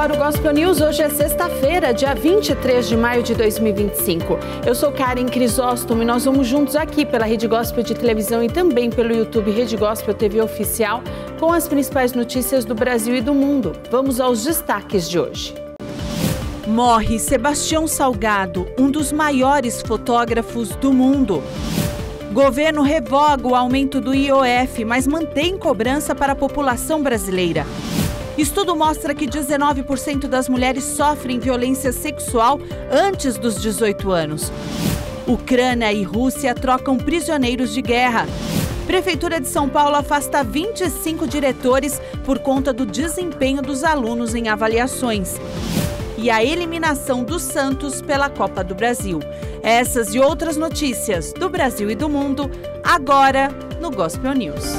ar o Gospel News. Hoje é sexta-feira, dia 23 de maio de 2025. Eu sou Karen Crisóstomo e nós vamos juntos aqui pela Rede Gospel de televisão e também pelo YouTube Rede Gospel TV Oficial com as principais notícias do Brasil e do mundo. Vamos aos destaques de hoje. Morre Sebastião Salgado, um dos maiores fotógrafos do mundo. Governo revoga o aumento do IOF, mas mantém cobrança para a população brasileira. Estudo mostra que 19% das mulheres sofrem violência sexual antes dos 18 anos. Ucrânia e Rússia trocam prisioneiros de guerra. Prefeitura de São Paulo afasta 25 diretores por conta do desempenho dos alunos em avaliações. E a eliminação do Santos pela Copa do Brasil. Essas e outras notícias do Brasil e do mundo, agora no Gospel News.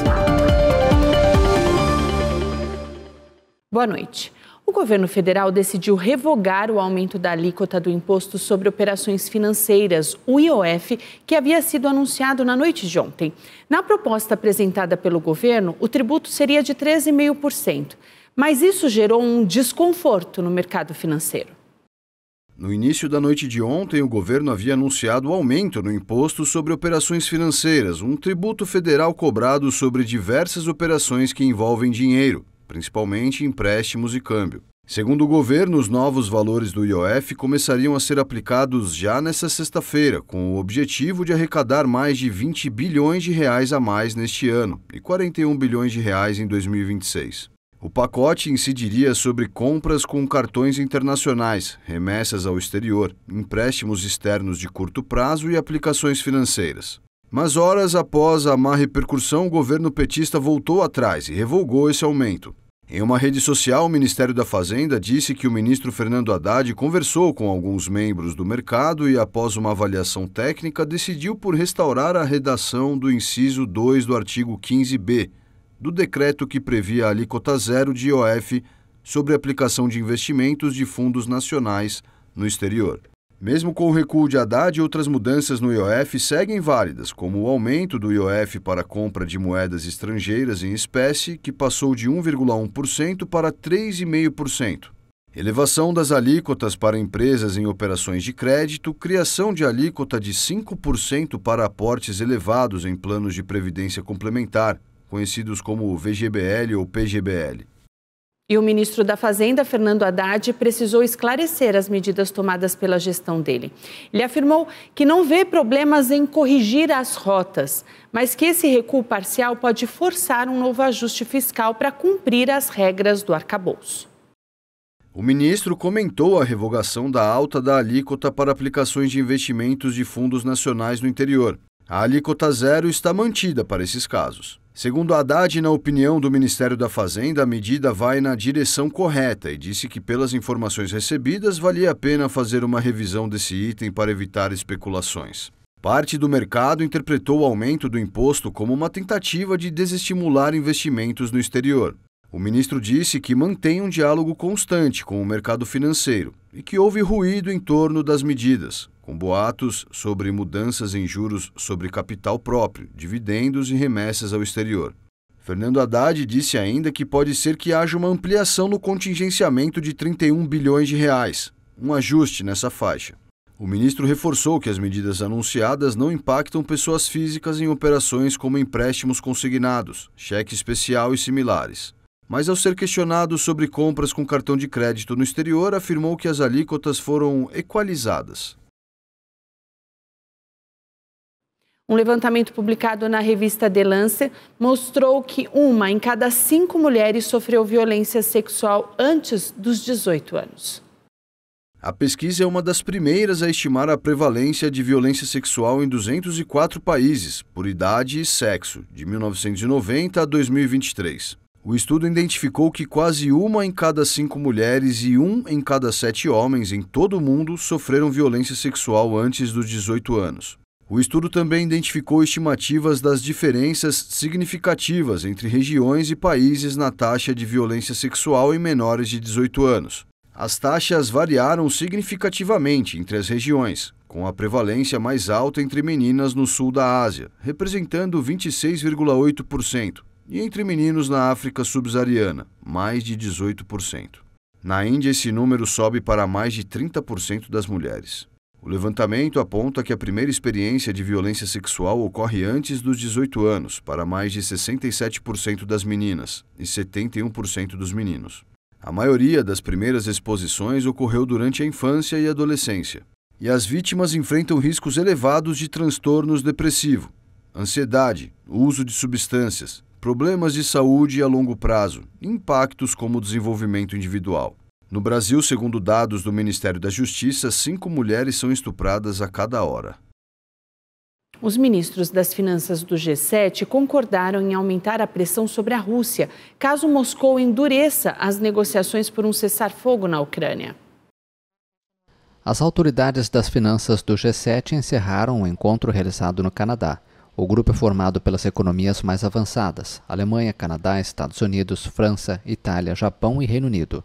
Boa noite. O governo federal decidiu revogar o aumento da alíquota do Imposto sobre Operações Financeiras, o IOF, que havia sido anunciado na noite de ontem. Na proposta apresentada pelo governo, o tributo seria de 13,5%, mas isso gerou um desconforto no mercado financeiro. No início da noite de ontem, o governo havia anunciado o aumento no Imposto sobre Operações Financeiras, um tributo federal cobrado sobre diversas operações que envolvem dinheiro, principalmente empréstimos e câmbio. Segundo o governo, os novos valores do IOF começariam a ser aplicados já nesta sexta-feira, com o objetivo de arrecadar mais de 20 bilhões de reais a mais neste ano e 41 bilhões de reais em 2026. O pacote incidiria sobre compras com cartões internacionais, remessas ao exterior, empréstimos externos de curto prazo e aplicações financeiras. Mas horas após a má repercussão, o governo petista voltou atrás e revogou esse aumento. Em uma rede social, o Ministério da Fazenda disse que o ministro Fernando Haddad conversou com alguns membros do mercado e, após uma avaliação técnica, decidiu por restaurar a redação do inciso 2 do artigo 15b, do decreto que previa a alíquota zero de IOF sobre a aplicação de investimentos de fundos nacionais no exterior. Mesmo com o recuo de Haddad, outras mudanças no IOF seguem válidas, como o aumento do IOF para a compra de moedas estrangeiras em espécie, que passou de 1,1% para 3,5%. Elevação das alíquotas para empresas em operações de crédito, criação de alíquota de 5% para aportes elevados em planos de previdência complementar, conhecidos como VGBL ou PGBL. E o ministro da Fazenda, Fernando Haddad, precisou esclarecer as medidas tomadas pela gestão dele. Ele afirmou que não vê problemas em corrigir as rotas, mas que esse recuo parcial pode forçar um novo ajuste fiscal para cumprir as regras do arcabouço. O ministro comentou a revogação da alta da alíquota para aplicações de investimentos de fundos nacionais no interior. A alíquota zero está mantida para esses casos. Segundo Haddad, na opinião do Ministério da Fazenda, a medida vai na direção correta e disse que, pelas informações recebidas, valia a pena fazer uma revisão desse item para evitar especulações. Parte do mercado interpretou o aumento do imposto como uma tentativa de desestimular investimentos no exterior. O ministro disse que mantém um diálogo constante com o mercado financeiro e que houve ruído em torno das medidas, com boatos sobre mudanças em juros sobre capital próprio, dividendos e remessas ao exterior. Fernando Haddad disse ainda que pode ser que haja uma ampliação no contingenciamento de 31 bilhões de reais, um ajuste nessa faixa. O ministro reforçou que as medidas anunciadas não impactam pessoas físicas em operações como empréstimos consignados, cheque especial e similares. Mas, ao ser questionado sobre compras com cartão de crédito no exterior, afirmou que as alíquotas foram equalizadas. Um levantamento publicado na revista The Lancet mostrou que 1 em cada 5 mulheres sofreu violência sexual antes dos 18 anos. A pesquisa é uma das primeiras a estimar a prevalência de violência sexual em 204 países, por idade e sexo, de 1990 a 2023. O estudo identificou que quase 1 em cada 5 mulheres e 1 em cada 7 homens em todo o mundo sofreram violência sexual antes dos 18 anos. O estudo também identificou estimativas das diferenças significativas entre regiões e países na taxa de violência sexual em menores de 18 anos. As taxas variaram significativamente entre as regiões, com a prevalência mais alta entre meninas no sul da Ásia, representando 26,8%, e entre meninos na África subsaariana, mais de 18%. Na Índia, esse número sobe para mais de 30% das mulheres. O levantamento aponta que a primeira experiência de violência sexual ocorre antes dos 18 anos, para mais de 67% das meninas e 71% dos meninos. A maioria das primeiras exposições ocorreu durante a infância e adolescência. E as vítimas enfrentam riscos elevados de transtornos depressivos, ansiedade, uso de substâncias, problemas de saúde a longo prazo e impactos como o desenvolvimento individual. No Brasil, segundo dados do Ministério da Justiça, 5 mulheres são estupradas a cada hora. Os ministros das Finanças do G7 concordaram em aumentar a pressão sobre a Rússia, caso Moscou endureça as negociações por um cessar-fogo na Ucrânia. As autoridades das finanças do G7 encerraram um encontro realizado no Canadá. O grupo é formado pelas economias mais avançadas: Alemanha, Canadá, Estados Unidos, França, Itália, Japão e Reino Unido.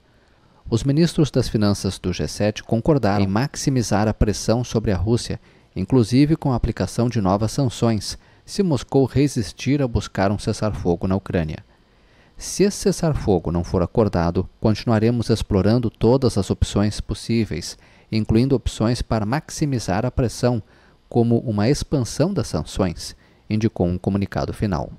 Os ministros das finanças do G7 concordaram em maximizar a pressão sobre a Rússia, inclusive com a aplicação de novas sanções, se Moscou resistir a buscar um cessar-fogo na Ucrânia. Se esse cessar-fogo não for acordado, continuaremos explorando todas as opções possíveis, incluindo opções para maximizar a pressão, como uma expansão das sanções, indicou um comunicado final.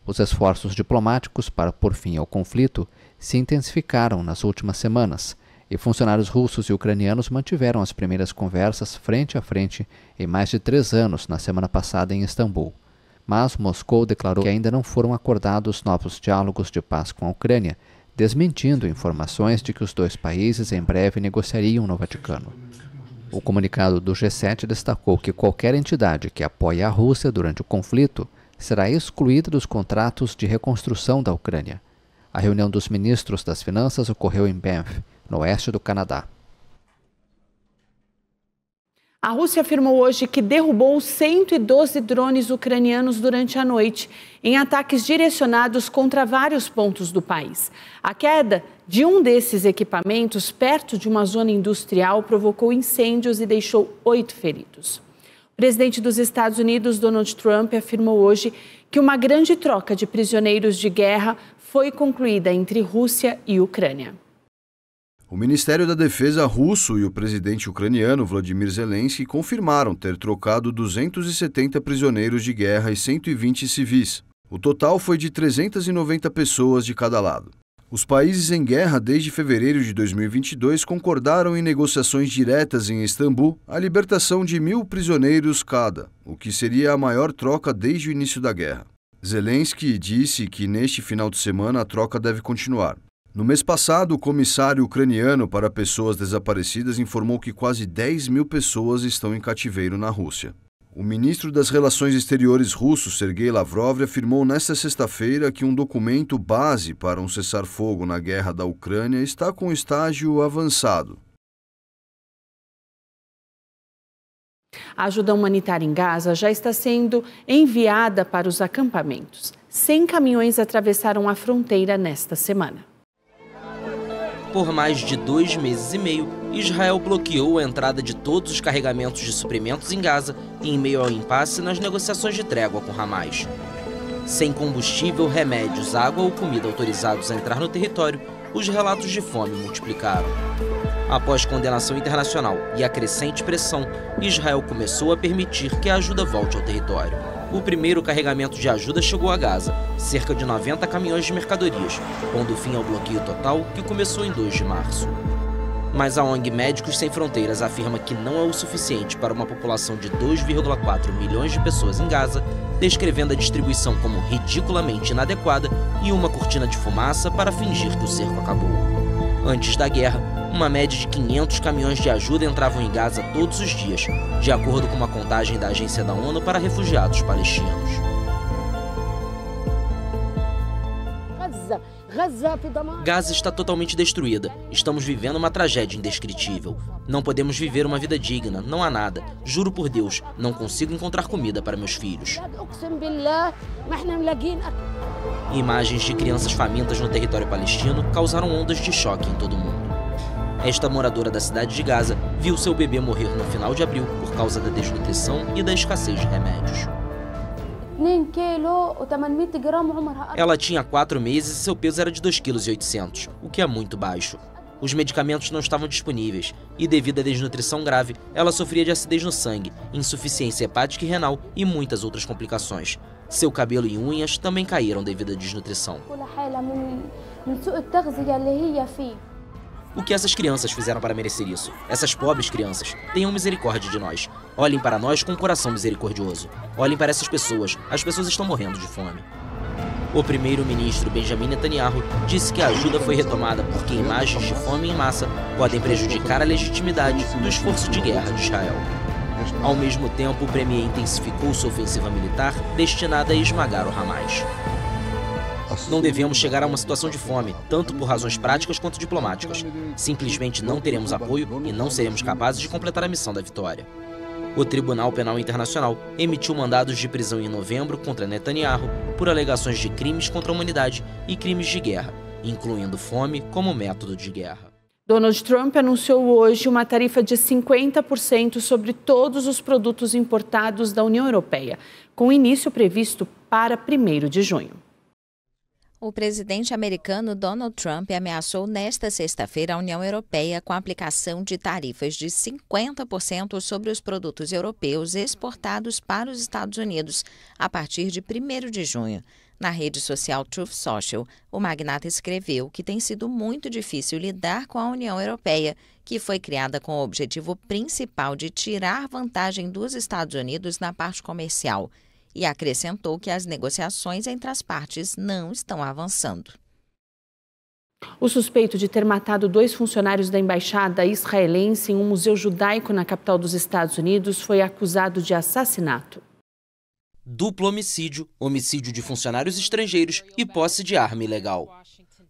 Os esforços diplomáticos para pôr fim ao conflito se intensificaram nas últimas semanas, e funcionários russos e ucranianos mantiveram as primeiras conversas frente a frente em mais de 3 anos na semana passada em Istambul. Mas Moscou declarou que ainda não foram acordados novos diálogos de paz com a Ucrânia, desmentindo informações de que os dois países em breve negociariam no Vaticano. O comunicado do G7 destacou que qualquer entidade que apoie a Rússia durante o conflito será excluída dos contratos de reconstrução da Ucrânia. A reunião dos ministros das Finanças ocorreu em Banff, no oeste do Canadá. A Rússia afirmou hoje que derrubou 112 drones ucranianos durante a noite, em ataques direcionados contra vários pontos do país. A queda de um desses equipamentos, perto de uma zona industrial, provocou incêndios e deixou 8 feridos. O presidente dos Estados Unidos, Donald Trump, afirmou hoje que uma grande troca de prisioneiros de guerra foi concluída entre Rússia e Ucrânia. O Ministério da Defesa russo e o presidente ucraniano Volodymyr Zelensky confirmaram ter trocado 270 prisioneiros de guerra e 120 civis. O total foi de 390 pessoas de cada lado. Os países em guerra desde fevereiro de 2022 concordaram em negociações diretas em Istambul a libertação de 1.000 prisioneiros cada, o que seria a maior troca desde o início da guerra. Zelensky disse que neste final de semana a troca deve continuar. No mês passado, o comissário ucraniano para pessoas desaparecidas informou que quase 10.000 pessoas estão em cativeiro na Rússia. O ministro das Relações Exteriores russo, Sergei Lavrov, afirmou nesta sexta-feira que um documento base para um cessar-fogo na guerra da Ucrânia está com estágio avançado. A ajuda humanitária em Gaza já está sendo enviada para os acampamentos. 100 caminhões atravessaram a fronteira nesta semana. Por mais de 2 meses e meio, Israel bloqueou a entrada de todos os carregamentos de suprimentos em Gaza em meio ao impasse nas negociações de trégua com Hamas. Sem combustível, remédios, água ou comida autorizados a entrar no território, os relatos de fome multiplicaram. Após condenação internacional e a crescente pressão, Israel começou a permitir que a ajuda volte ao território. O primeiro carregamento de ajuda chegou a Gaza, cerca de 90 caminhões de mercadorias, pondo fim ao bloqueio total que começou em 2 de março. Mas a ONG Médicos Sem Fronteiras afirma que não é o suficiente para uma população de 2,4 milhões de pessoas em Gaza, descrevendo a distribuição como ridiculamente inadequada e uma cortina de fumaça para fingir que o cerco acabou. Antes da guerra, uma média de 500 caminhões de ajuda entravam em Gaza todos os dias, de acordo com uma contagem da Agência da ONU para Refugiados Palestinos. Gaza está totalmente destruída. Estamos vivendo uma tragédia indescritível. Não podemos viver uma vida digna, não há nada. Juro por Deus, não consigo encontrar comida para meus filhos. Imagens de crianças famintas no território palestino causaram ondas de choque em todo o mundo. Esta moradora da cidade de Gaza viu seu bebê morrer no final de abril por causa da desnutrição e da escassez de remédios. Ela tinha 4 meses e seu peso era de 2,8 kg, o que é muito baixo. Os medicamentos não estavam disponíveis e, devido à desnutrição grave, ela sofria de acidez no sangue, insuficiência hepática e renal e muitas outras complicações. Seu cabelo e unhas também caíram devido à desnutrição. O que essas crianças fizeram para merecer isso? Essas pobres crianças, tenham misericórdia de nós. Olhem para nós com um coração misericordioso. Olhem para essas pessoas. As pessoas estão morrendo de fome. O primeiro-ministro Benjamin Netanyahu disse que a ajuda foi retomada porque imagens de fome em massa podem prejudicar a legitimidade do esforço de guerra de Israel. Ao mesmo tempo, o premier intensificou sua ofensiva militar destinada a esmagar o Hamas. Não devemos chegar a uma situação de fome, tanto por razões práticas quanto diplomáticas. Simplesmente não teremos apoio e não seremos capazes de completar a missão da vitória. O Tribunal Penal Internacional emitiu mandados de prisão em novembro contra Netanyahu por alegações de crimes contra a humanidade e crimes de guerra, incluindo fome como método de guerra. Donald Trump anunciou hoje uma tarifa de 50% sobre todos os produtos importados da União Europeia, com início previsto para 1º de junho. O presidente americano Donald Trump ameaçou nesta sexta-feira a União Europeia com a aplicação de tarifas de 50% sobre os produtos europeus exportados para os Estados Unidos a partir de 1º de junho. Na rede social Truth Social, o magnata escreveu que tem sido muito difícil lidar com a União Europeia, que foi criada com o objetivo principal de tirar vantagem dos Estados Unidos na parte comercial. E acrescentou que as negociações entre as partes não estão avançando. O suspeito de ter matado 2 funcionários da embaixada israelense em um museu judaico na capital dos Estados Unidos foi acusado de assassinato. Duplo homicídio, homicídio de funcionários estrangeiros e posse de arma ilegal.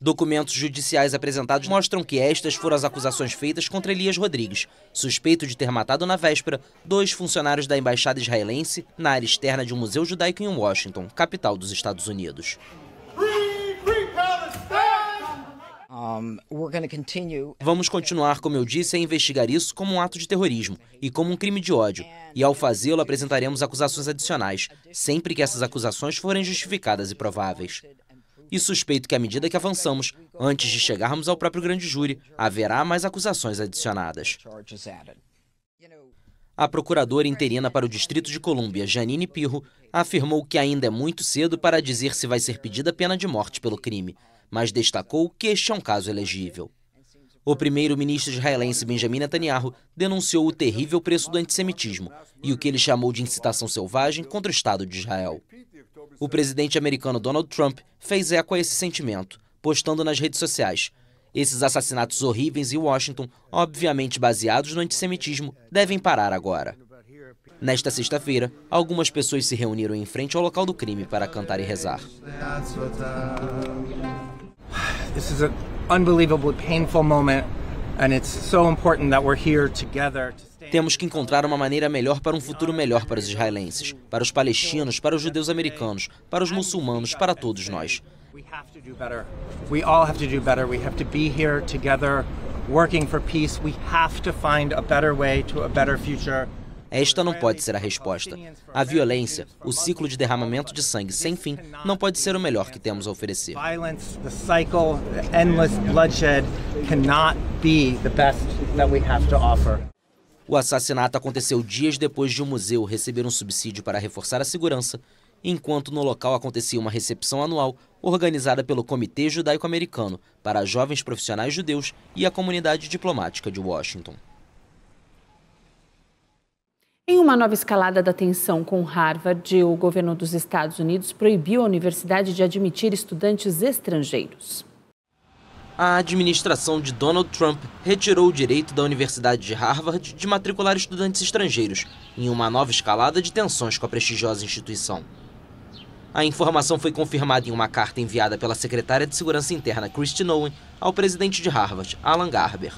Documentos judiciais apresentados mostram que estas foram as acusações feitas contra Elias Rodrigues, suspeito de ter matado na véspera 2 funcionários da embaixada israelense na área externa de um museu judaico em Washington, capital dos Estados Unidos. Vamos continuar, como eu disse, a investigar isso como um ato de terrorismo e como um crime de ódio. E ao fazê-lo, apresentaremos acusações adicionais, sempre que essas acusações forem justificadas e prováveis. E suspeito que, à medida que avançamos, antes de chegarmos ao próprio grande júri, haverá mais acusações adicionadas. A procuradora interina para o Distrito de Colômbia, Janine Pirro, afirmou que ainda é muito cedo para dizer se vai ser pedida pena de morte pelo crime, mas destacou que este é um caso elegível. O primeiro-ministro israelense Benjamin Netanyahu denunciou o terrível preço do antissemitismo e o que ele chamou de incitação selvagem contra o Estado de Israel. O presidente americano Donald Trump fez eco a esse sentimento, postando nas redes sociais: esses assassinatos horríveis em Washington, obviamente baseados no antissemitismo, devem parar agora. Nesta sexta-feira, algumas pessoas se reuniram em frente ao local do crime para cantar e rezar. This is an unbelievably painful moment, and it's so important that we're here together. Temos que encontrar uma maneira melhor para um futuro melhor para os israelenses, para os palestinos, para os judeus americanos, para os muçulmanos, para todos nós. We have to do better. We all have to do better. We have to be here together, working for peace. We have to find a better way to a better future. Esta não pode ser a resposta. A violência, o ciclo de derramamento de sangue sem fim, não pode ser o melhor que temos a oferecer. Violence, the cycle, the endless bloodshed cannot be the best that we have to offer. O assassinato aconteceu dias depois de um museu receber um subsídio para reforçar a segurança, enquanto no local acontecia uma recepção anual organizada pelo Comitê Judaico-Americano para jovens profissionais judeus e a comunidade diplomática de Washington. Em uma nova escalada da tensão com Harvard, o governo dos Estados Unidos proibiu a universidade de admitir estudantes estrangeiros. A administração de Donald Trump retirou o direito da Universidade de Harvard de matricular estudantes estrangeiros, em uma nova escalada de tensões com a prestigiosa instituição. A informação foi confirmada em uma carta enviada pela secretária de Segurança Interna, Kristi Noem, ao presidente de Harvard, Alan Garber.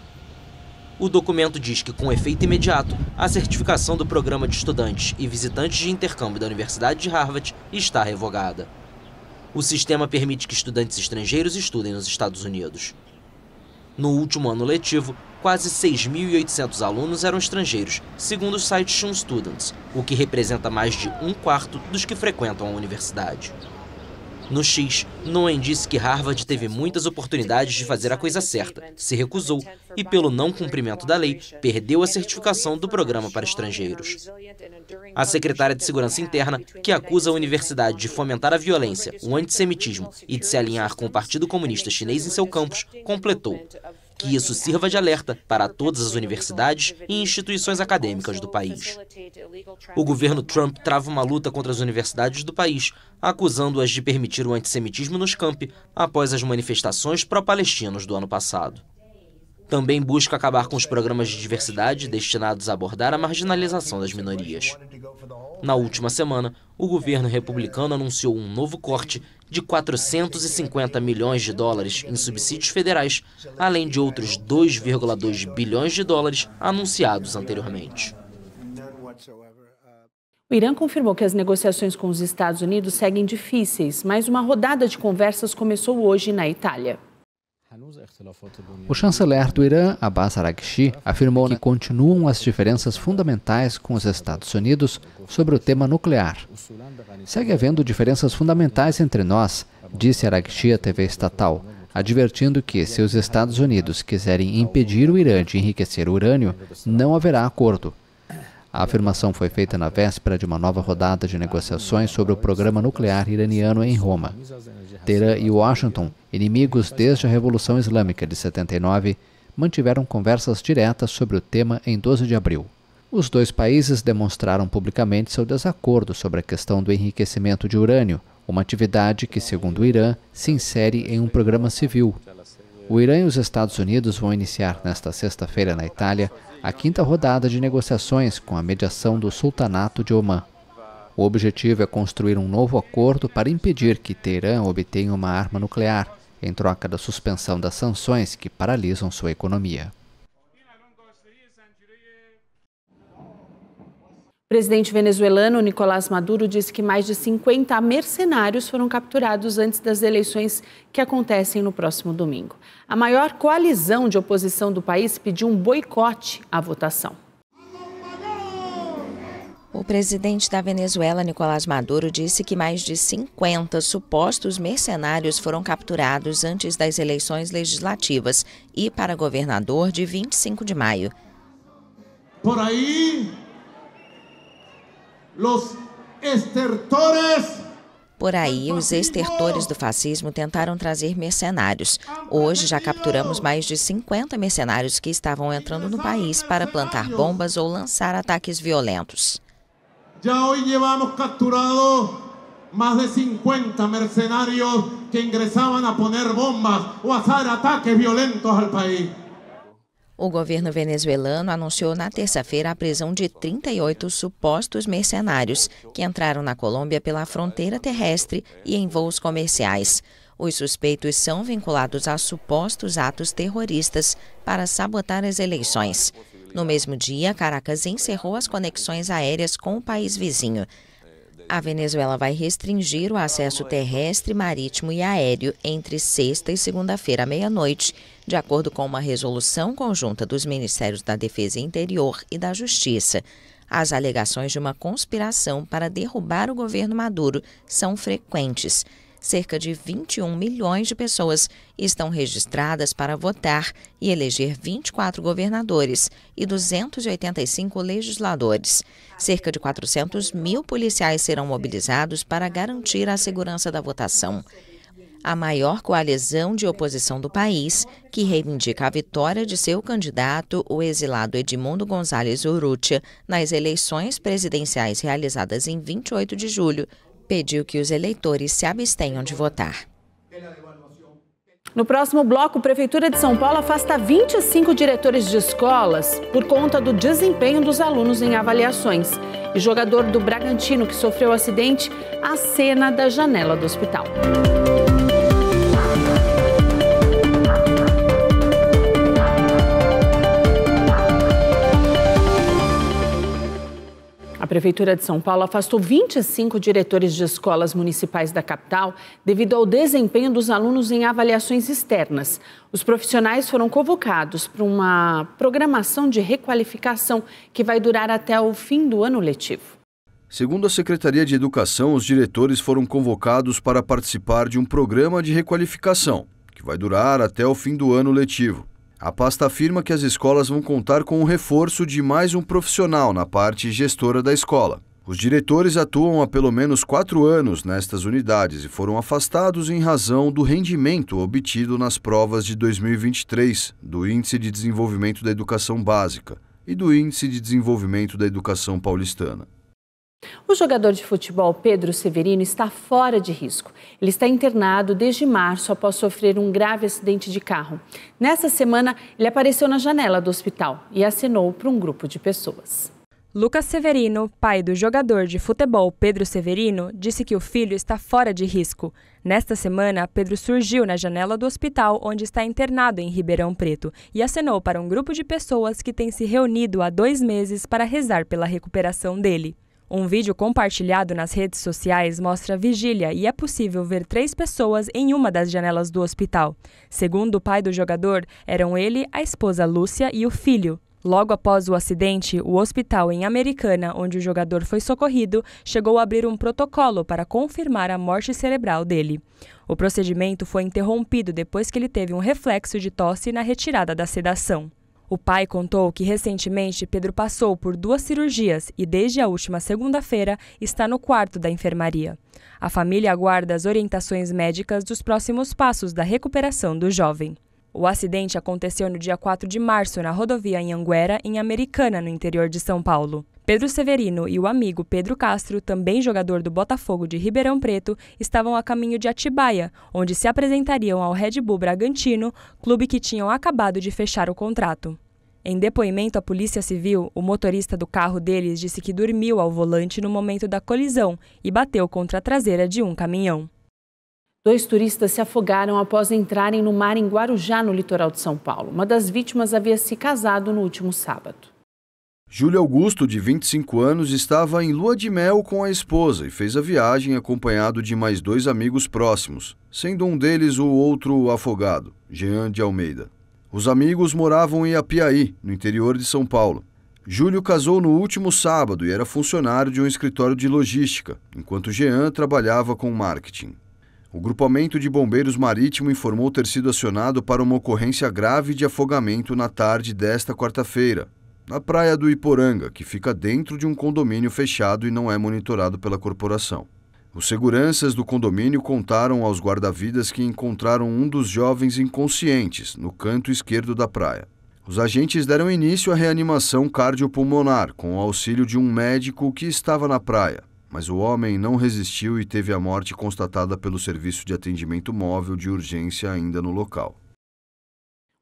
O documento diz que, com efeito imediato, a certificação do programa de estudantes e visitantes de intercâmbio da Universidade de Harvard está revogada. O sistema permite que estudantes estrangeiros estudem nos Estados Unidos. No último ano letivo, quase 6.800 alunos eram estrangeiros, segundo o site Shun Students, o que representa mais de 1/4 dos que frequentam a universidade. No X, Noem disse que Harvard teve muitas oportunidades de fazer a coisa certa, se recusou e, pelo não cumprimento da lei, perdeu a certificação do programa para estrangeiros. A secretária de Segurança Interna, que acusa a universidade de fomentar a violência, o antissemitismo e de se alinhar com o Partido Comunista Chinês em seu campus, completou que isso sirva de alerta para todas as universidades e instituições acadêmicas do país. O governo Trump trava uma luta contra as universidades do país, acusando-as de permitir o antissemitismo nos campi após as manifestações pró-palestinos do ano passado. Também busca acabar com os programas de diversidade destinados a abordar a marginalização das minorias. Na última semana, o governo republicano anunciou um novo corte de 450 milhões de dólares em subsídios federais, além de outros 2,2 bilhões de dólares anunciados anteriormente. O Irã confirmou que as negociações com os Estados Unidos seguem difíceis, mas uma rodada de conversas começou hoje na Itália. O chanceler do Irã, Abbas Araghchi, afirmou que continuam as diferenças fundamentais com os Estados Unidos sobre o tema nuclear. Segue havendo diferenças fundamentais entre nós, disse Araghchi à TV estatal, advertindo que, se os Estados Unidos quiserem impedir o Irã de enriquecer urânio, não haverá acordo. A afirmação foi feita na véspera de uma nova rodada de negociações sobre o programa nuclear iraniano em Roma. Teherã e Washington, inimigos desde a Revolução Islâmica de 79, mantiveram conversas diretas sobre o tema em 12 de abril. Os dois países demonstraram publicamente seu desacordo sobre a questão do enriquecimento de urânio, uma atividade que, segundo o Irã, se insere em um programa civil. O Irã e os Estados Unidos vão iniciar nesta sexta-feira na Itália a quinta rodada de negociações com a mediação do Sultanato de Omã. O objetivo é construir um novo acordo para impedir que Teherã obtenha uma arma nuclear, em troca da suspensão das sanções que paralisam sua economia. O presidente venezuelano Nicolás Maduro disse que mais de 50 mercenários foram capturados antes das eleições que acontecem no próximo domingo. A maior coalizão de oposição do país pediu um boicote à votação. O presidente da Venezuela, Nicolás Maduro, disse que mais de 50 supostos mercenários foram capturados antes das eleições legislativas e para governador de 25 de maio. Por aí, os estertores do fascismo tentaram trazer mercenários. Hoje já capturamos mais de 50 mercenários que estavam entrando no país para plantar bombas ou lançar ataques violentos. Já hoje llevamos capturado mais de 50 mercenários que ingressavam a poner bombas ou a fazer ataques violentos ao país. O governo venezuelano anunciou na terça-feira a prisão de 38 supostos mercenários que entraram na Colômbia pela fronteira terrestre e em voos comerciais. Os suspeitos são vinculados a supostos atos terroristas para sabotar as eleições. No mesmo dia, Caracas encerrou as conexões aéreas com o país vizinho. A Venezuela vai restringir o acesso terrestre, marítimo e aéreo entre sexta e segunda-feira à meia-noite, de acordo com uma resolução conjunta dos Ministérios da Defesa e Interior e da Justiça. As alegações de uma conspiração para derrubar o governo Maduro são frequentes. Cerca de 21 milhões de pessoas estão registradas para votar e eleger 24 governadores e 285 legisladores. Cerca de 400 mil policiais serão mobilizados para garantir a segurança da votação. A maior coalizão de oposição do país, que reivindica a vitória de seu candidato, o exilado Edmundo González Urrutia, nas eleições presidenciais realizadas em 28 de julho, pediu que os eleitores se abstenham de votar. No próximo bloco, a Prefeitura de São Paulo afasta 25 diretores de escolas por conta do desempenho dos alunos em avaliações. E o jogador do Bragantino que sofreu acidente acena da janela do hospital. A Prefeitura de São Paulo afastou 25 diretores de escolas municipais da capital devido ao desempenho dos alunos em avaliações externas. Os profissionais foram convocados para uma programação de requalificação que vai durar até o fim do ano letivo. Segundo a Secretaria de Educação, os diretores foram convocados para participar de um programa de requalificação, que vai durar até o fim do ano letivo. A pasta afirma que as escolas vão contar com o reforço de mais um profissional na parte gestora da escola. Os diretores atuam há pelo menos 4 anos nestas unidades e foram afastados em razão do rendimento obtido nas provas de 2023 do Índice de Desenvolvimento da Educação Básica e do Índice de Desenvolvimento da Educação Paulistana. O jogador de futebol Pedro Severino está fora de risco. Ele está internado desde março após sofrer um grave acidente de carro. Nessa semana, ele apareceu na janela do hospital e acenou para um grupo de pessoas. Lucas Severino, pai do jogador de futebol Pedro Severino, disse que o filho está fora de risco. Nesta semana, Pedro surgiu na janela do hospital onde está internado em Ribeirão Preto e acenou para um grupo de pessoas que tem se reunido há 2 meses para rezar pela recuperação dele. Um vídeo compartilhado nas redes sociais mostra a vigília e é possível ver 3 pessoas em uma das janelas do hospital. Segundo o pai do jogador, eram ele, a esposa Lúcia e o filho. Logo após o acidente, o hospital em Americana, onde o jogador foi socorrido, chegou a abrir um protocolo para confirmar a morte cerebral dele. O procedimento foi interrompido depois que ele teve um reflexo de tosse na retirada da sedação. O pai contou que recentemente Pedro passou por 2 cirurgias e desde a última segunda-feira está no quarto da enfermaria. A família aguarda as orientações médicas dos próximos passos da recuperação do jovem. O acidente aconteceu no dia 4 de março na rodovia Anhanguera, em Americana, no interior de São Paulo. Pedro Severino e o amigo Pedro Castro, também jogador do Botafogo de Ribeirão Preto, estavam a caminho de Atibaia, onde se apresentariam ao Red Bull Bragantino, clube que tinham acabado de fechar o contrato. Em depoimento à Polícia Civil, o motorista do carro deles disse que dormiu ao volante no momento da colisão e bateu contra a traseira de um caminhão. 2 turistas se afogaram após entrarem no mar em Guarujá, no litoral de São Paulo. Uma das vítimas havia se casado no último sábado. Júlio Augusto, de 25 anos, estava em lua de mel com a esposa e fez a viagem acompanhado de mais 2 amigos próximos, sendo um deles o outro afogado, Jean de Almeida. Os amigos moravam em Apiaí, no interior de São Paulo. Júlio casou no último sábado e era funcionário de um escritório de logística, enquanto Jean trabalhava com marketing. O grupamento de bombeiros marítimo informou ter sido acionado para uma ocorrência grave de afogamento na tarde desta quarta-feira, na praia do Iporanga, que fica dentro de um condomínio fechado e não é monitorado pela corporação. Os seguranças do condomínio contaram aos guarda-vidas que encontraram um dos jovens inconscientes no canto esquerdo da praia. Os agentes deram início à reanimação cardiopulmonar com o auxílio de um médico que estava na praia, mas o homem não resistiu e teve a morte constatada pelo Serviço de Atendimento Móvel de Urgência ainda no local.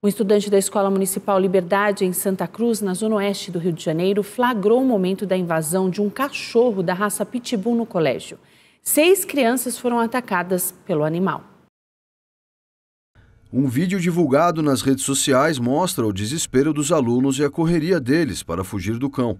Um estudante da Escola Municipal Liberdade, em Santa Cruz, na zona oeste do Rio de Janeiro, flagrou o momento da invasão de um cachorro da raça Pitbull no colégio. 6 crianças foram atacadas pelo animal. Um vídeo divulgado nas redes sociais mostra o desespero dos alunos e a correria deles para fugir do cão.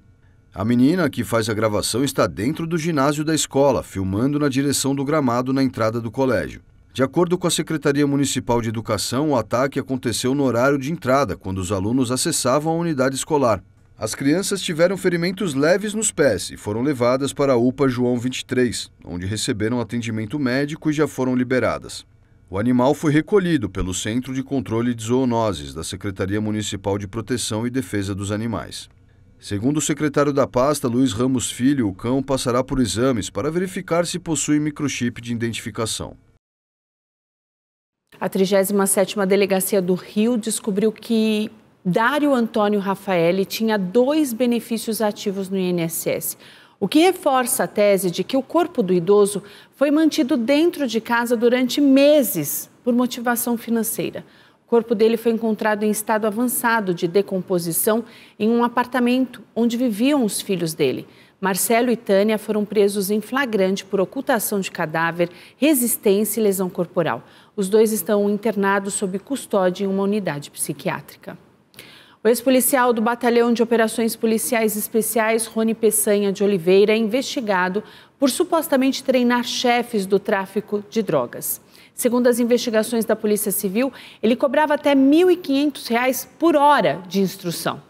A menina que faz a gravação está dentro do ginásio da escola, filmando na direção do gramado na entrada do colégio. De acordo com a Secretaria Municipal de Educação, o ataque aconteceu no horário de entrada, quando os alunos acessavam a unidade escolar. As crianças tiveram ferimentos leves nos pés e foram levadas para a UPA João 23, onde receberam atendimento médico e já foram liberadas. O animal foi recolhido pelo Centro de Controle de Zoonoses da Secretaria Municipal de Proteção e Defesa dos Animais. Segundo o secretário da pasta, Luiz Ramos Filho, o cão passará por exames para verificar se possui microchip de identificação. A 37ª Delegacia do Rio descobriu que Dário Antônio Rafaeli tinha 2 benefícios ativos no INSS, o que reforça a tese de que o corpo do idoso foi mantido dentro de casa durante meses por motivação financeira. O corpo dele foi encontrado em estado avançado de decomposição em um apartamento onde viviam os filhos dele. Marcelo e Tânia foram presos em flagrante por ocultação de cadáver, resistência e lesão corporal. Os 2 estão internados sob custódia em uma unidade psiquiátrica. O ex-policial do Batalhão de Operações Policiais Especiais, Rony Peçanha de Oliveira, é investigado por supostamente treinar chefes do tráfico de drogas. Segundo as investigações da Polícia Civil, ele cobrava até R$ 1.500 por hora de instrução.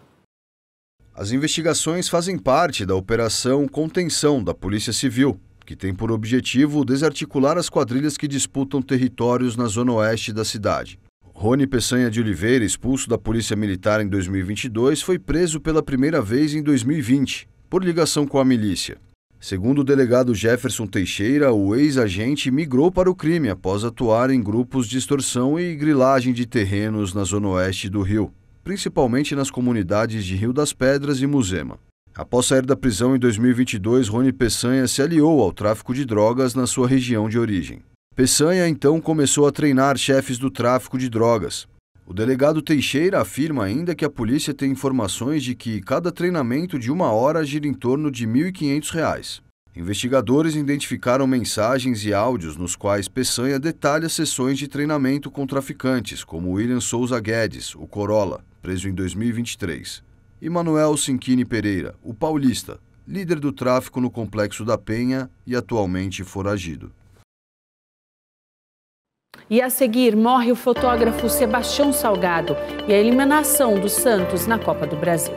As investigações fazem parte da Operação Contenção da Polícia Civil, que tem por objetivo desarticular as quadrilhas que disputam territórios na zona oeste da cidade. Rony Peçanha de Oliveira, expulso da Polícia Militar em 2022, foi preso pela primeira vez em 2020, por ligação com a milícia. Segundo o delegado Jefferson Teixeira, o ex-agente migrou para o crime após atuar em grupos de extorsão e grilagem de terrenos na zona oeste do Rio, principalmente nas comunidades de Rio das Pedras e Muzema. Após sair da prisão em 2022, Rony Peçanha se aliou ao tráfico de drogas na sua região de origem. Peçanha então começou a treinar chefes do tráfico de drogas. O delegado Teixeira afirma ainda que a polícia tem informações de que cada treinamento de 1 hora gira em torno de R$ 1.500. Investigadores identificaram mensagens e áudios nos quais Peçanha detalha sessões de treinamento com traficantes, como William Souza Guedes, o Corolla, preso em 2023, e Manuel Cinquini Pereira, o Paulista, líder do tráfico no Complexo da Penha e atualmente foragido. E a seguir, morre o fotógrafo Sebastião Salgado e a eliminação do Santos na Copa do Brasil.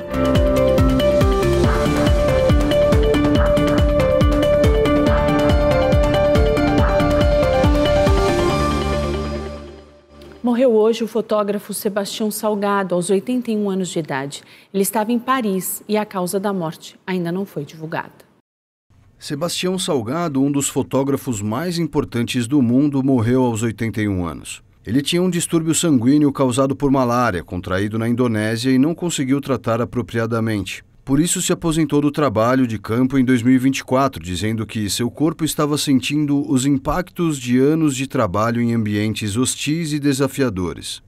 Morreu hoje o fotógrafo Sebastião Salgado, aos 81 anos de idade. Ele estava em Paris e a causa da morte ainda não foi divulgada. Sebastião Salgado, um dos fotógrafos mais importantes do mundo, morreu aos 81 anos. Ele tinha um distúrbio sanguíneo causado por malária, contraído na Indonésia, e não conseguiu tratar apropriadamente. Por isso se aposentou do trabalho de campo em 2024, dizendo que seu corpo estava sentindo os impactos de anos de trabalho em ambientes hostis e desafiadores.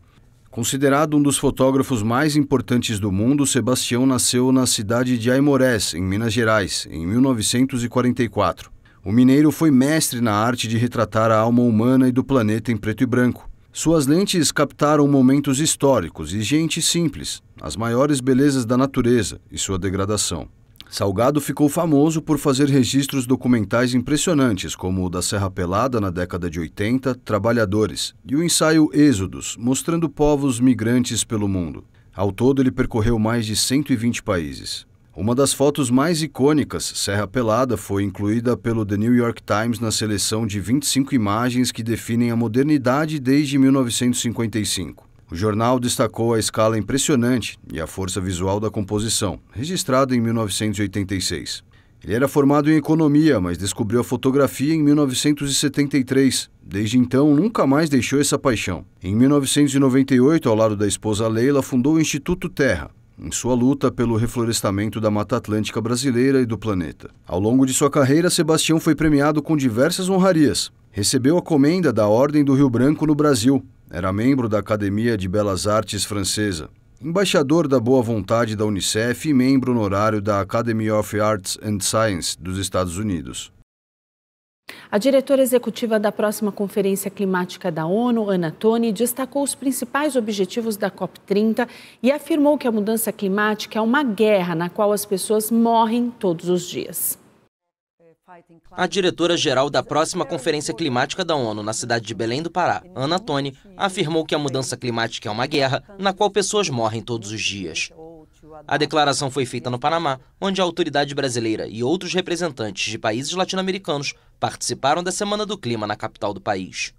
Considerado um dos fotógrafos mais importantes do mundo, Sebastião nasceu na cidade de Aimorés, em Minas Gerais, em 1944. O mineiro foi mestre na arte de retratar a alma humana e do planeta em preto e branco. Suas lentes captaram momentos históricos e gente simples, as maiores belezas da natureza e sua degradação. Salgado ficou famoso por fazer registros documentais impressionantes, como o da Serra Pelada na década de 80, Trabalhadores, e o ensaio Êxodos, mostrando povos migrantes pelo mundo. Ao todo, ele percorreu mais de 120 países. Uma das fotos mais icônicas, Serra Pelada, foi incluída pelo The New York Times na seleção de 25 imagens que definem a modernidade desde 1955. O jornal destacou a escala impressionante e a força visual da composição, registrada em 1986. Ele era formado em economia, mas descobriu a fotografia em 1973. Desde então, nunca mais deixou essa paixão. Em 1998, ao lado da esposa Leila, fundou o Instituto Terra, em sua luta pelo reflorestamento da Mata Atlântica brasileira e do planeta. Ao longo de sua carreira, Sebastião foi premiado com diversas honrarias. Recebeu a comenda da Ordem do Rio Branco no Brasil. Era membro da Academia de Belas Artes francesa, embaixador da Boa Vontade da Unicef e membro honorário da Academy of Arts and Science dos Estados Unidos. A diretora executiva da próxima Conferência Climática da ONU, Ana Toni, destacou os principais objetivos da COP30 e afirmou que a mudança climática é uma guerra na qual as pessoas morrem todos os dias. A diretora-geral da próxima Conferência Climática da ONU, na cidade de Belém do Pará, Ana Toni, afirmou que a mudança climática é uma guerra na qual pessoas morrem todos os dias. A declaração foi feita no Panamá, onde a autoridade brasileira e outros representantes de países latino-americanos participaram da Semana do Clima na capital do país.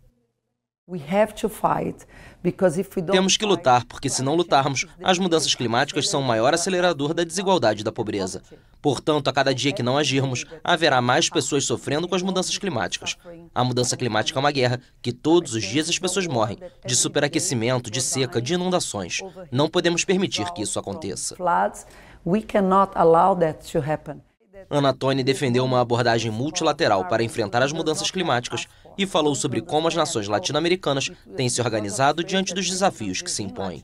Temos que lutar, porque se não lutarmos, as mudanças climáticas são o maior acelerador da desigualdade e da pobreza. Portanto, a cada dia que não agirmos, haverá mais pessoas sofrendo com as mudanças climáticas. A mudança climática é uma guerra que todos os dias as pessoas morrem, de superaquecimento, de seca, de inundações. Não podemos permitir que isso aconteça. Ana Toni defendeu uma abordagem multilateral para enfrentar as mudanças climáticas e falou sobre como as nações latino-americanas têm se organizado diante dos desafios que se impõem.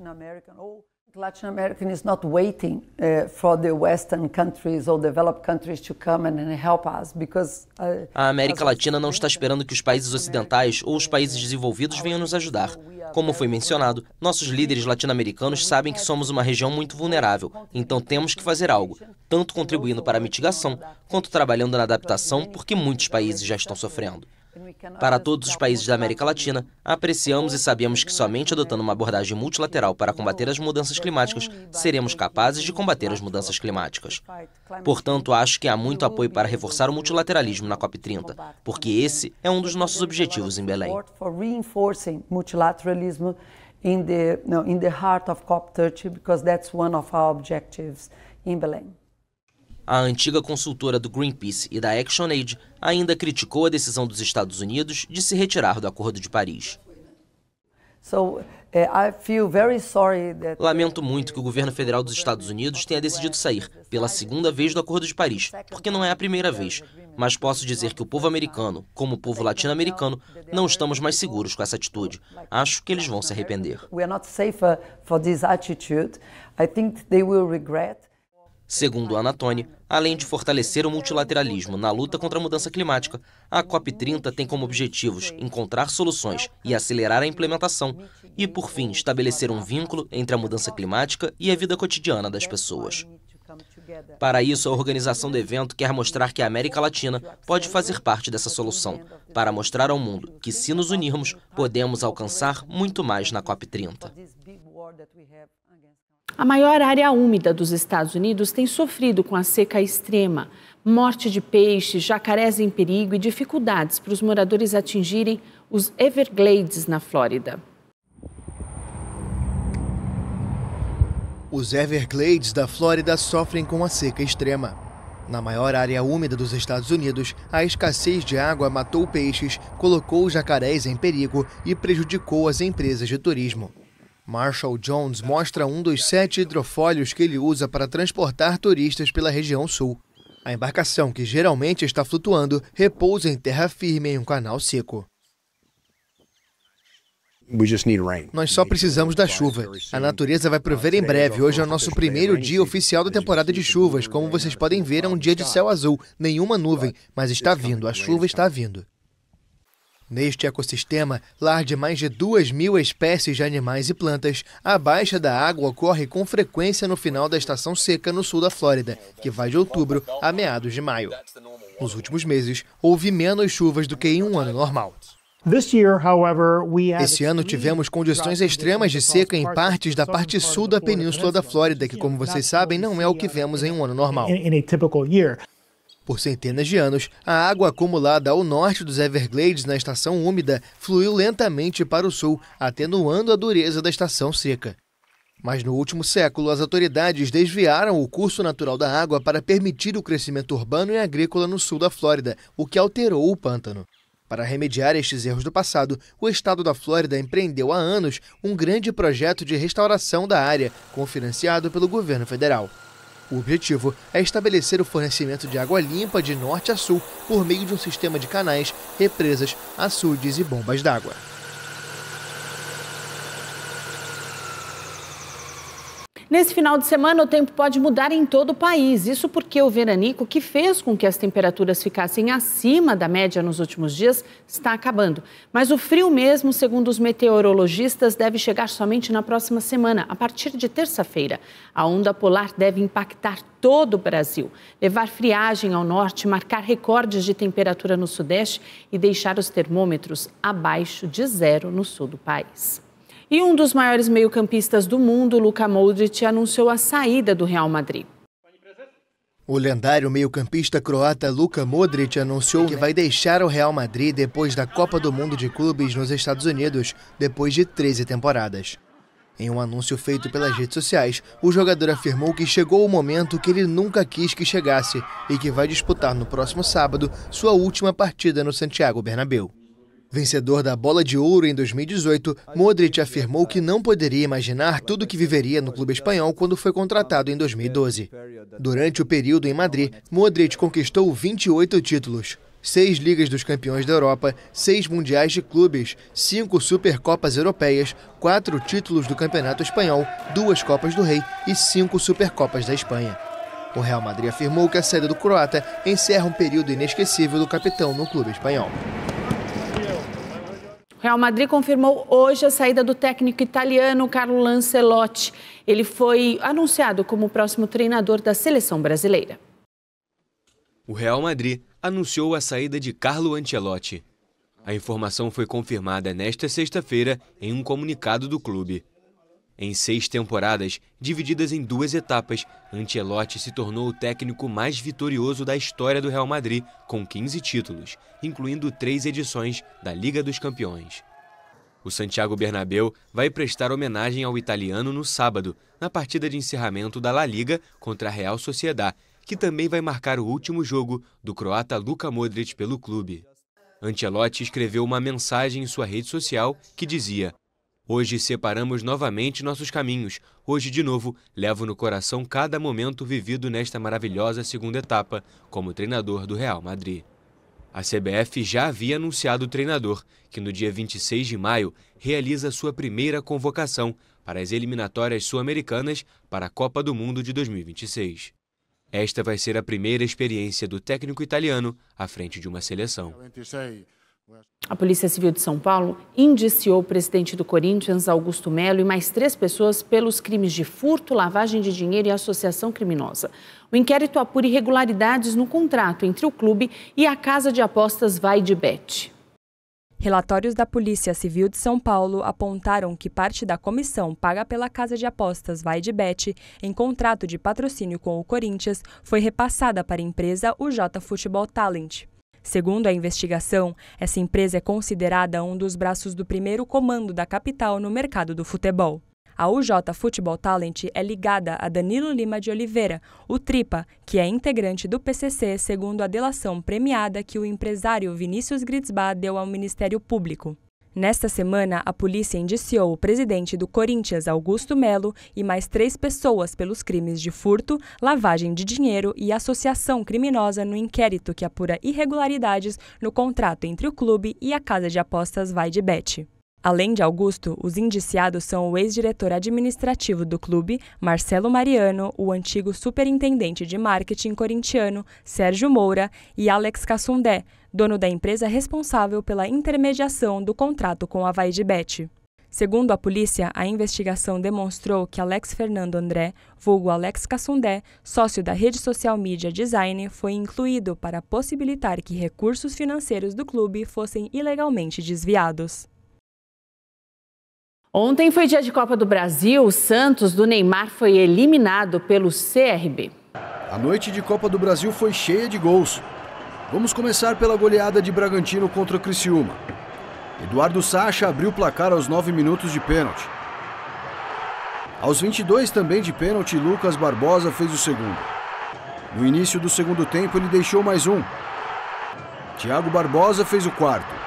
A América Latina não está esperando que os países ocidentais ou os países desenvolvidos venham nos ajudar. Como foi mencionado, nossos líderes latino-americanos sabem que somos uma região muito vulnerável, então temos que fazer algo, tanto contribuindo para a mitigação, quanto trabalhando na adaptação, porque muitos países já estão sofrendo. Para todos os países da América Latina, apreciamos e sabemos que somente adotando uma abordagem multilateral para combater as mudanças climáticas, seremos capazes de combater as mudanças climáticas. Portanto, acho que há muito apoio para reforçar o multilateralismo na COP30, porque esse é um dos nossos objetivos em Belém. In the heart of COP30, because that's one of our objectives in Belém. A antiga consultora do Greenpeace e da ActionAid ainda criticou a decisão dos Estados Unidos de se retirar do Acordo de Paris. Lamento muito que o governo federal dos Estados Unidos tenha decidido sair pela segunda vez do Acordo de Paris, porque não é a primeira vez. Mas posso dizer que o povo americano, como o povo latino-americano, não estamos mais seguros com essa atitude. Acho que eles vão se arrepender. Segundo Ana Toni, além de fortalecer o multilateralismo na luta contra a mudança climática, a COP30 tem como objetivos encontrar soluções e acelerar a implementação e, por fim, estabelecer um vínculo entre a mudança climática e a vida cotidiana das pessoas. Para isso, a organização do evento quer mostrar que a América Latina pode fazer parte dessa solução, para mostrar ao mundo que, se nos unirmos, podemos alcançar muito mais na COP30. A maior área úmida dos Estados Unidos tem sofrido com a seca extrema, morte de peixes, jacarés em perigo e dificuldades para os moradores atingirem os Everglades na Flórida. Os Everglades da Flórida sofrem com a seca extrema. Na maior área úmida dos Estados Unidos, a escassez de água matou peixes, colocou os jacarés em perigo e prejudicou as empresas de turismo. Marshall Jones mostra um dos 7 hidrofólios que ele usa para transportar turistas pela região sul. A embarcação, que geralmente está flutuando, repousa em terra firme em um canal seco. Nós só precisamos da chuva. A natureza vai prover em breve. Hoje é o nosso primeiro dia oficial da temporada de chuvas. Como vocês podem ver, é um dia de céu azul, nenhuma nuvem, mas está vindo, a chuva está vindo. Neste ecossistema, lar de mais de 2.000 espécies de animais e plantas, a baixa da água ocorre com frequência no final da estação seca no sul da Flórida, que vai de outubro a meados de maio. Nos últimos meses, houve menos chuvas do que em um ano normal. Esse ano tivemos condições extremas de seca em partes da parte sul da península da Flórida, que, como vocês sabem, não é o que vemos em um ano normal. Por centenas de anos, a água acumulada ao norte dos Everglades na estação úmida fluiu lentamente para o sul, atenuando a dureza da estação seca. Mas no último século, as autoridades desviaram o curso natural da água para permitir o crescimento urbano e agrícola no sul da Flórida, o que alterou o pântano. Para remediar estes erros do passado, o estado da Flórida empreendeu há anos um grande projeto de restauração da área, cofinanciado pelo governo federal. O objetivo é estabelecer o fornecimento de água limpa de norte a sul por meio de um sistema de canais, represas, açudes e bombas d'água. Nesse final de semana, o tempo pode mudar em todo o país. Isso porque o veranico, que fez com que as temperaturas ficassem acima da média nos últimos dias, está acabando. Mas o frio mesmo, segundo os meteorologistas, deve chegar somente na próxima semana, a partir de terça-feira. A onda polar deve impactar todo o Brasil, levar friagem ao norte, marcar recordes de temperatura no sudeste e deixar os termômetros abaixo de zero no sul do país. E um dos maiores meio-campistas do mundo, Luka Modric, anunciou a saída do Real Madrid. O lendário meio-campista croata Luka Modric anunciou que vai deixar o Real Madrid depois da Copa do Mundo de Clubes nos Estados Unidos, depois de 13 temporadas. Em um anúncio feito pelas redes sociais, o jogador afirmou que chegou o momento que ele nunca quis que chegasse e que vai disputar no próximo sábado sua última partida no Santiago Bernabéu. Vencedor da Bola de Ouro em 2018, Modric afirmou que não poderia imaginar tudo o que viveria no clube espanhol quando foi contratado em 2012. Durante o período em Madrid, Modric conquistou 28 títulos, 6 Ligas dos Campeões da Europa, 6 Mundiais de Clubes, 5 Supercopas Europeias, 4 títulos do Campeonato Espanhol, 2 Copas do Rei e 5 Supercopas da Espanha. O Real Madrid afirmou que a saída do croata encerra um período inesquecível do capitão no clube espanhol. O Real Madrid confirmou hoje a saída do técnico italiano Carlo Ancelotti. Ele foi anunciado como o próximo treinador da seleção brasileira. O Real Madrid anunciou a saída de Carlo Ancelotti. A informação foi confirmada nesta sexta-feira em um comunicado do clube. Em 6 temporadas, divididas em 2 etapas, Ancelotti se tornou o técnico mais vitorioso da história do Real Madrid, com 15 títulos, incluindo 3 edições da Liga dos Campeões. O Santiago Bernabéu vai prestar homenagem ao italiano no sábado, na partida de encerramento da La Liga contra a Real Sociedad, que também vai marcar o último jogo do croata Luka Modric pelo clube. Ancelotti escreveu uma mensagem em sua rede social que dizia: "Hoje separamos novamente nossos caminhos. Hoje, de novo, levo no coração cada momento vivido nesta maravilhosa segunda etapa como treinador do Real Madrid." A CBF já havia anunciado o treinador, que no dia 26 de maio realiza sua primeira convocação para as eliminatórias sul-americanas para a Copa do Mundo de 2026. Esta vai ser a primeira experiência do técnico italiano à frente de uma seleção. A Polícia Civil de São Paulo indiciou o presidente do Corinthians, Augusto Melo, e mais 3 pessoas pelos crimes de furto, lavagem de dinheiro e associação criminosa. O inquérito apura irregularidades no contrato entre o clube e a casa de apostas Vai de Bet. Relatórios da Polícia Civil de São Paulo apontaram que parte da comissão paga pela casa de apostas Vai de Bet, em contrato de patrocínio com o Corinthians, foi repassada para a empresa UJ Futebol Talent. Segundo a investigação, essa empresa é considerada um dos braços do primeiro comando da capital no mercado do futebol. A UJ Futebol Talent é ligada a Danilo Lima de Oliveira, o Tripa, que é integrante do PCC, segundo a delação premiada que o empresário Vinícius Gritzbach deu ao Ministério Público. Nesta semana, a polícia indiciou o presidente do Corinthians, Augusto Melo, e mais 3 pessoas pelos crimes de furto, lavagem de dinheiro e associação criminosa no inquérito que apura irregularidades no contrato entre o clube e a casa de apostas Vai de Bet. Além de Augusto, os indiciados são o ex-diretor administrativo do clube, Marcelo Mariano, o antigo superintendente de marketing corintiano, Sérgio Moura, e Alex Cassundé, dono da empresa responsável pela intermediação do contrato com a Vai de Bet. Segundo a polícia, a investigação demonstrou que Alex Fernando André, vulgo Alex Cassundé, sócio da rede social Media Design, foi incluído para possibilitar que recursos financeiros do clube fossem ilegalmente desviados. Ontem foi dia de Copa do Brasil. O Santos do Neymar foi eliminado pelo CRB. A noite de Copa do Brasil foi cheia de gols. Vamos começar pela goleada de Bragantino contra o Criciúma. Eduardo Sacha abriu o placar aos 9 minutos de pênalti. Aos 22 também de pênalti, Lucas Barbosa fez o segundo. No início do segundo tempo ele deixou mais um. Thiago Barbosa fez o quarto.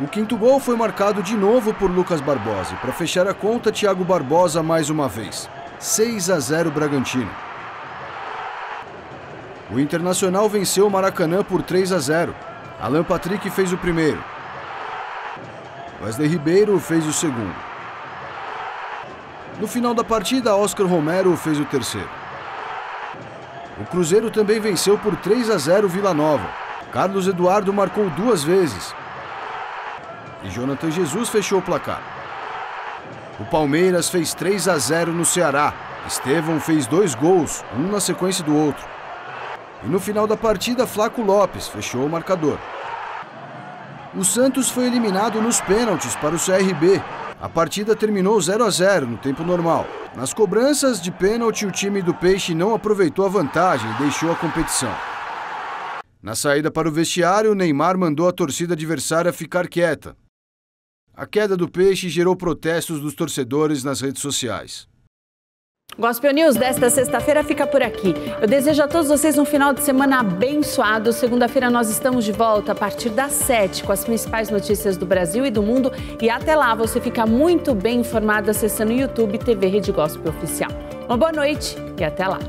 O quinto gol foi marcado de novo por Lucas Barbosa. Para fechar a conta, Thiago Barbosa mais uma vez. 6-0 Bragantino. O Internacional venceu o Maracanã por 3-0. Alan Patrick fez o primeiro. Wesley Ribeiro fez o segundo. No final da partida, Oscar Romero fez o terceiro. O Cruzeiro também venceu por 3-0 Vila Nova. Carlos Eduardo marcou 2 vezes. E Jonathan Jesus fechou o placar. O Palmeiras fez 3-0 no Ceará. Estevão fez 2 gols, um na sequência do outro. E no final da partida, Flaco Lopes fechou o marcador. O Santos foi eliminado nos pênaltis para o CRB. A partida terminou 0-0 no tempo normal. Nas cobranças de pênalti, o time do Peixe não aproveitou a vantagem e deixou a competição. Na saída para o vestiário, Neymar mandou a torcida adversária ficar quieta. A queda do Peixe gerou protestos dos torcedores nas redes sociais. Gospel News desta sexta-feira fica por aqui. Eu desejo a todos vocês um final de semana abençoado. Segunda-feira nós estamos de volta a partir das 7 com as principais notícias do Brasil e do mundo. E até lá você fica muito bem informado acessando o YouTube TV Rede Gospel Oficial. Uma boa noite e até lá.